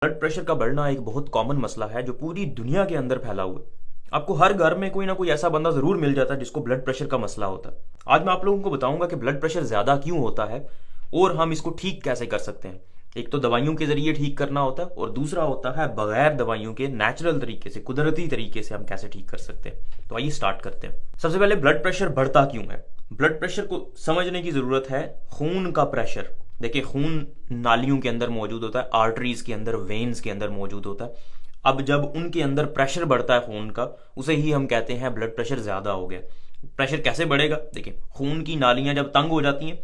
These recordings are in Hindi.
ब्लड प्रेशर का बढ़ना एक बहुत कॉमन मसला है जो पूरी दुनिया के अंदर फैला हुआ है। आपको हर घर में कोई ना कोई ऐसा बंदा जरूर मिल जाता है जिसको ब्लड प्रेशर का मसला होता है। आज मैं आप लोगों को बताऊंगा कि ब्लड प्रेशर ज्यादा क्यों होता है और हम इसको ठीक कैसे कर सकते हैं। एक तो दवाइयों के जरिए ठीक करना होता है और दूसरा होता है बगैर दवाइयों के नेचुरल तरीके से, कुदरती तरीके से हम कैसे ठीक कर सकते हैं। तो आइए स्टार्ट करते हैं। सबसे पहले ब्लड प्रेशर बढ़ता क्यों है। ब्लड प्रेशर को समझने की जरूरत है। खून का प्रेशर, देखिए खून नालियों के अंदर मौजूद होता है, आर्टरीज के अंदर, वेन्स के अंदर मौजूद होता है। अब जब उनके अंदर प्रेशर बढ़ता है खून का, उसे ही हम कहते हैं ब्लड प्रेशर ज्यादा हो गया। प्रेशर कैसे बढ़ेगा? देखिए खून की नालियां जब तंग हो जाती हैं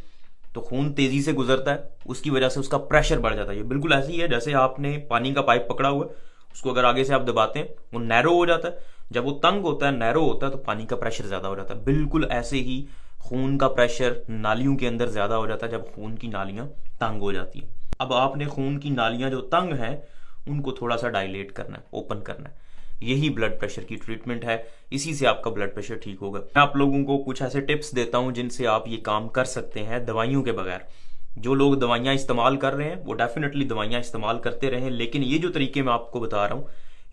तो खून तेजी से गुजरता है, उसकी वजह से उसका प्रेशर बढ़ जाता है। ये बिल्कुल ऐसी है जैसे आपने पानी का पाइप पकड़ा हुआ है, उसको अगर आगे से आप दबाते हैं वो नैरो हो जाता है। जब वो तंग होता है, नैरो होता है, तो पानी का प्रेशर ज्यादा हो जाता है। बिल्कुल ऐसे ही खून का प्रेशर नालियों के अंदर ज्यादा हो जाता है जब खून की नालियां तंग हो जाती हैं। अब आपने खून की नालियां जो तंग हैं उनको थोड़ा सा डायलेट करना है, ओपन करना है। यही ब्लड प्रेशर की ट्रीटमेंट है, इसी से आपका ब्लड प्रेशर ठीक होगा। मैं आप लोगों को कुछ ऐसे टिप्स देता हूं जिनसे आप ये काम कर सकते हैं दवाइयों के बगैर। जो लोग दवाइयां इस्तेमाल कर रहे हैं वो डेफिनेटली दवाइयां इस्तेमाल करते रहें, लेकिन ये जो तरीके मैं आपको बता रहा हूं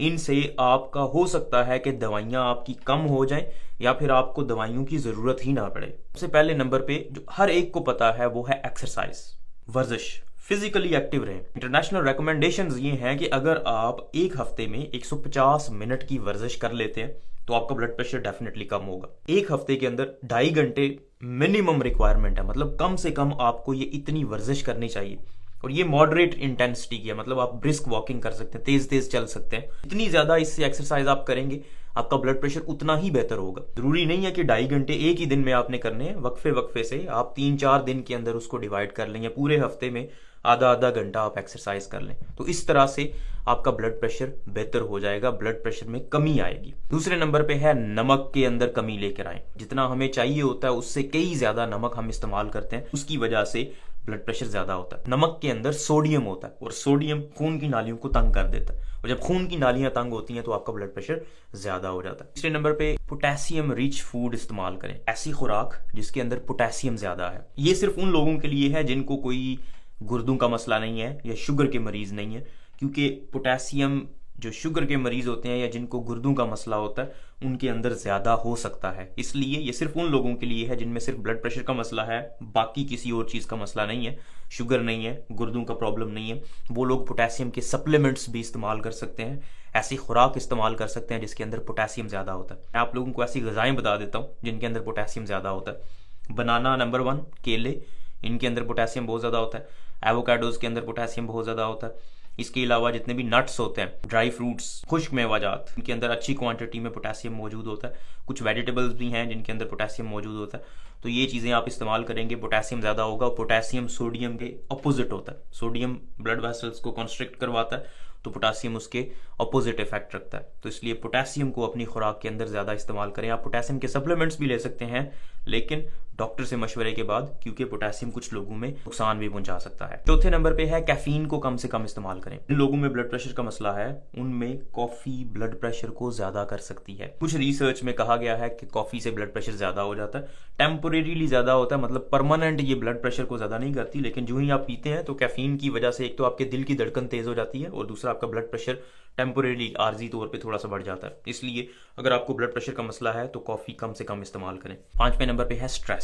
इनसे आपका हो सकता है कि दवाइयां आपकी कम हो जाएं या फिर आपको दवाइयों की जरूरत ही ना पड़े। सबसे पहले नंबर पे जो हर एक को पता है वो है एक्सरसाइज, वर्जिश, फिजिकली एक्टिव रहें। इंटरनेशनल रिकमेंडेशंस ये हैं कि अगर आप एक हफ्ते में 150 मिनट की वर्जिश कर लेते हैं तो आपका ब्लड प्रेशर डेफिनेटली कम होगा। एक हफ्ते के अंदर 2.5 घंटे मिनिमम रिक्वायरमेंट है, मतलब कम से कम आपको ये इतनी वर्जिश करनी चाहिए। और ये मॉडरेट इंटेंसिटी की है, मतलब आप ब्रिस्क वॉकिंग कर सकते हैं, तेज तेज चल सकते हैं। इतनी ज्यादा इससे एक्सरसाइज आप करेंगे आपका ब्लड प्रेशर उतना ही बेहतर होगा। जरूरी नहीं है कि 2.5 घंटे एक ही दिन में आपने करने हैं, वक्फे वक्फे से आप 3-4 दिन के अंदर उसको डिवाइड कर लें या पूरे हफ्ते में आधा आधा घंटा आप एक्सरसाइज कर लें। तो इस तरह से आपका ब्लड प्रेशर बेहतर हो जाएगा, ब्लड प्रेशर में कमी आएगी। दूसरे नंबर पे है नमक के अंदर कमी लेकर आए। जितना हमें चाहिए होता है उससे कई ज्यादा नमक हम इस्तेमाल करते हैं, उसकी वजह से ब्लड प्रेशर ज्यादा होता है। नमक के अंदर सोडियम होता है और सोडियम खून की नालियों को तंग कर देता है, और जब खून की नालियां तंग होती हैं तो आपका ब्लड प्रेशर ज्यादा हो जाता है। तीसरे नंबर पे पोटेशियम रिच फूड इस्तेमाल करें, ऐसी खुराक जिसके अंदर पोटेशियम ज्यादा है। ये सिर्फ उन लोगों के लिए है जिनको कोई गुर्दों का मसला नहीं है या शुगर के मरीज नहीं है, क्योंकि पोटेशियम जो शुगर के मरीज होते हैं या जिनको गुर्दों का मसला होता है उनके अंदर ज्यादा हो सकता है। इसलिए ये सिर्फ उन लोगों के लिए है जिनमें सिर्फ ब्लड प्रेशर का मसला है, बाकी किसी और चीज का मसला नहीं है, शुगर नहीं है, गुर्दों का प्रॉब्लम नहीं है। वो लोग पोटेशियम के सप्लीमेंट्स भी इस्तेमाल कर सकते हैं, ऐसी खुराक इस्तेमाल कर सकते हैं जिसके अंदर पोटेशियम ज्यादा होता है। मैं आप लोगों को ऐसी गजाएं बता देता हूँ जिनके अंदर पोटेशियम ज्यादा होता है। बनाना नंबर 1, केले, इनके अंदर पोटेशियम बहुत ज्यादा होता है। एवोकाडोज के अंदर पोटेशियम बहुत ज्यादा होता है। इसके अलावा जितने भी नट्स होते हैं, ड्राई फ्रूट्स, खुश्क मेवाजात, इनके अंदर अच्छी क्वांटिटी में पोटेशियम मौजूद होता है। कुछ वेजिटेबल्स भी हैं जिनके अंदर पोटेशियम मौजूद होता है। तो ये चीज़ें आप इस्तेमाल करेंगे, पोटेशियम ज़्यादा होगा। पोटेशियम सोडियम के अपोजिट होता है। सोडियम ब्लड वेसल्स को कॉन्स्ट्रिक्ट करवाता है, तो पोटेशियम उसके अपोजिट इफेक्ट रखता है। तो इसलिए पोटेशियम को अपनी खुराक के अंदर ज़्यादा इस्तेमाल करें। आप पोटेशियम के सप्लीमेंट्स भी ले सकते हैं, लेकिन डॉक्टर से मशवरे के बाद, क्योंकि पोटेशियम कुछ लोगों में नुकसान भी पहुंचा सकता है। चौथे नंबर पे है कैफीन को कम से कम इस्तेमाल करें। जिन लोगों में ब्लड प्रेशर का मसला है उनमें कॉफी ब्लड प्रेशर को ज्यादा कर सकती है। कुछ रिसर्च में कहा गया है कि कॉफी से ब्लड प्रेशर ज्यादा हो जाता है, टेम्पोरेरीली ज्यादा होता है, मतलब परमानेंट ये ब्लड प्रेशर को ज्यादा नहीं करती, लेकिन जो ही आप पीते हैं तो कैफीन की वजह से एक तो आपके दिल की धड़कन तेज हो जाती है और दूसरा आपका ब्लड प्रेशर टेम्पोरेरी आर्जी तौर पे थोड़ा सा बढ़ जाता है। इसलिए अगर आपको ब्लड प्रेशर का मसला है तो कॉफी कम से कम इस्तेमाल करें। 5वें नंबर पे है स्ट्रेस।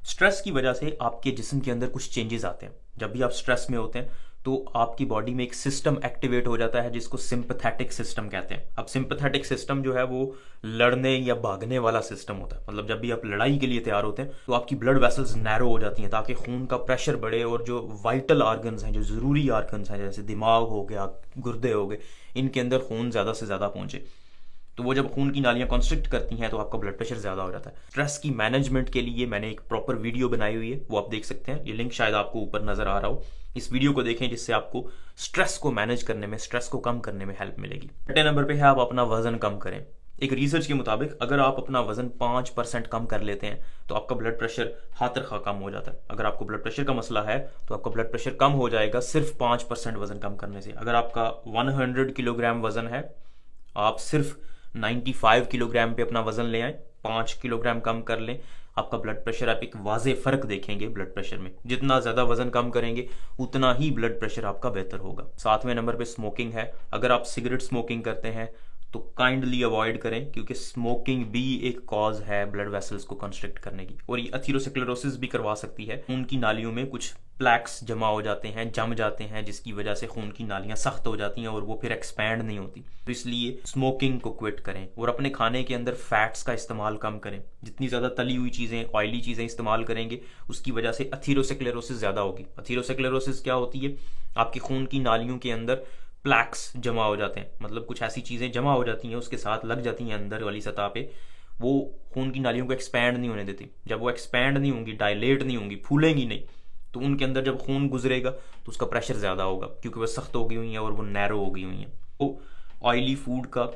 स्ट्रेस की वजह से आपके जिस्म के अंदर कुछ चेंजेस आते हैं। जब भी आप स्ट्रेस में होते हैं तो आपकी बॉडी में एक सिस्टम एक्टिवेट हो जाता है जिसको सिंपैथेटिक सिस्टम कहते हैं। अब सिंपैथेटिक सिस्टम जो है वो लड़ने या भागने वाला सिस्टम होता है। मतलब जब भी आप लड़ाई के लिए तैयार होते हैं तो आपकी ब्लड वेसल्स नैरो हो जाती हैं ताकि खून का प्रेशर बढ़े और जो वाइटल ऑर्गन्स हैं, जो जरूरी ऑर्गन्स हैं, जैसे दिमाग हो गया, गुर्दे हो गए, इनके अंदर खून ज्यादा से ज्यादा पहुंचे। तो वो जब खून की नालियां कॉन्स्ट्रिक्ट करती हैं तो आपका ब्लड प्रेशर ज्यादा हो जाता है। स्ट्रेस की मैनेजमेंट के लिए मैंने एक प्रॉपर वीडियो बनाई हुई है, वो आप देख सकते हैं। ये लिंक शायद आपको ऊपर नजर आ रहा हो। इस वीडियो को देखें जिससे आपको स्ट्रेस को मैनेज करने में, स्ट्रेस को कम करने में हेल्प मिलेगी। 6 नंबर पे है आप अपना वजन कम करें। एक रिसर्च के मुताबिक अगर आप अपना वजन 5% कम कर लेते हैं तो आपका ब्लड प्रेशर हाथरखा कम हो जाता है। अगर आपको ब्लड प्रेशर का मसला है तो आपका ब्लड प्रेशर कम हो जाएगा सिर्फ 5% वजन कम करने से। अगर आपका 100 किलोग्राम वजन है, आप सिर्फ 95 किलोग्राम पे अपना वजन ले आए, 5 किलोग्राम कम कर लें, आपका ब्लड प्रेशर, आप एक वाजे फ़र्क देखेंगे ब्लड प्रेशर में। जितना ज़्यादा वजन कम करेंगे उतना ही ब्लड प्रेशर आपका बेहतर होगा। 7वें नंबर पे स्मोकिंग है। अगर आप सिगरेट स्मोकिंग करते हैं तो काइंडली अवॉइड करें, क्योंकि स्मोकिंग भी एक कॉज है ब्लड वेसल्स को कंस्ट्रिक्ट करने की, और ये एथेरोस्क्लेरोसिस भी करवा सकती है। खून की नालियों में कुछ प्लैक्स जमा हो जाते हैं, जम जाते हैं, जिसकी वजह से खून की नालियां सख्त हो जाती हैं और वो फिर एक्सपैंड नहीं होती। तो इसलिए स्मोकिंग को क्विट करें और अपने खाने के अंदर फैट्स का इस्तेमाल कम करें। जितनी ज़्यादा तली हुई चीज़ें, ऑयली चीज़ें इस्तेमाल करेंगे उसकी वजह से एथेरोस्क्लेरोसिस ज़्यादा होगी। एथेरोस्क्लेरोसिस क्या होती है? आपकी खून की नालियों के अंदर प्लैक्स जमा हो जाते हैं, मतलब कुछ ऐसी चीज़ें जमा हो जाती हैं, उसके साथ लग जाती हैं अंदर वाली सतह पे, वो खून की नालियों को एक्सपैंड नहीं होने देती। जब वो एक्सपैंड नहीं होंगी, डायलेट नहीं होंगी, फूलेंगी नहीं, तो उनके अंदर जब खून गुजरेगा तो उसका प्रेशर ज़्यादा होगा, क्योंकि वह सख्त हो गई हुई हैं और वो नैरो हो गई हुई हैं। तो ऑयली फूड का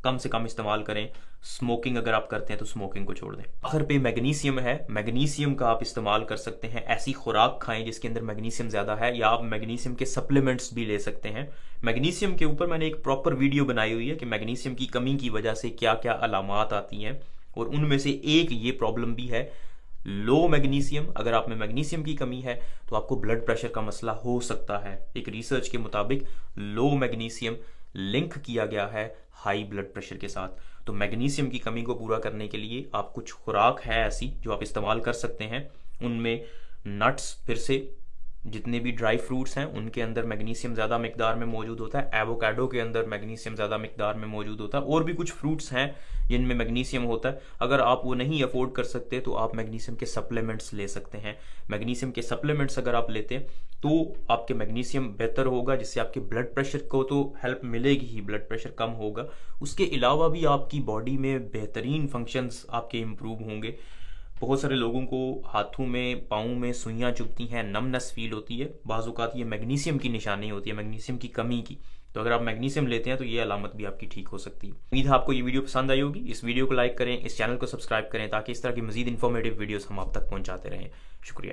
कम से कम इस्तेमाल करें। स्मोकिंग अगर आप करते हैं तो स्मोकिंग को छोड़ दें। आखिर पे मैग्नीशियम है। मैग्नीशियम का आप इस्तेमाल कर सकते हैं। ऐसी खुराक खाएं जिसके अंदर मैग्नीशियम ज़्यादा है, या आप मैग्नीशियम के सप्लीमेंट्स भी ले सकते हैं। मैग्नीशियम के ऊपर मैंने एक प्रॉपर वीडियो बनाई हुई है कि मैग्नीशियम की कमी की वजह से क्या क्या अलामात आती हैं, और उनमें से एक ये प्रॉब्लम भी है, लो मैग्नीशियम। अगर आप में मैग्नीशियम की कमी है तो आपको ब्लड प्रेशर का मसला हो सकता है। एक रिसर्च के मुताबिक लो मैग्नीशियम लिंक किया गया है हाई ब्लड प्रेशर के साथ। तो मैग्नीशियम की कमी को पूरा करने के लिए आप कुछ खुराक है ऐसी जो आप इस्तेमाल कर सकते हैं। उनमें नट्स, फिर से जितने भी ड्राई फ्रूट्स हैं उनके अंदर मैग्नीशियम ज़्यादा मिकदार में मौजूद होता है। एवोकाडो के अंदर मैग्नीशियम ज़्यादा मिकदार में मौजूद होता है, और भी कुछ फ्रूट्स हैं जिनमें मैग्नीशियम होता है। अगर आप वो नहीं अफोर्ड कर सकते तो आप मैग्नीशियम के सप्लीमेंट्स ले सकते हैं। मैग्नीशियम के सप्लीमेंट्स अगर आप लेते हैं तो आपके मैग्नीशियम बेहतर होगा, जिससे आपके ब्लड प्रेशर को तो हेल्प मिलेगी ही, ब्लड प्रेशर कम होगा। उसके अलावा भी आपकी बॉडी में बेहतरीन फंक्शंस आपके इम्प्रूव होंगे। बहुत सारे लोगों को हाथों में, पाँव में सुइयाँ चुभती हैं, नमनेस फील होती है, बाज़ औक़ात ये मैग्नीशियम की निशानी होती है, मैग्नीशियम की कमी की। तो अगर आप मैग्नीशियम लेते हैं तो ये अलामत भी आपकी ठीक हो सकती है। उम्मीद है आपको ये वीडियो पसंद आई होगी। इस वीडियो को लाइक करें, इस चैनल को सब्सक्राइब करें, ताकि इस तरह की मज़ीद इन्फॉर्मेटिव वीडियोस हम आप तक पहुँचाते रहें। शुक्रिया।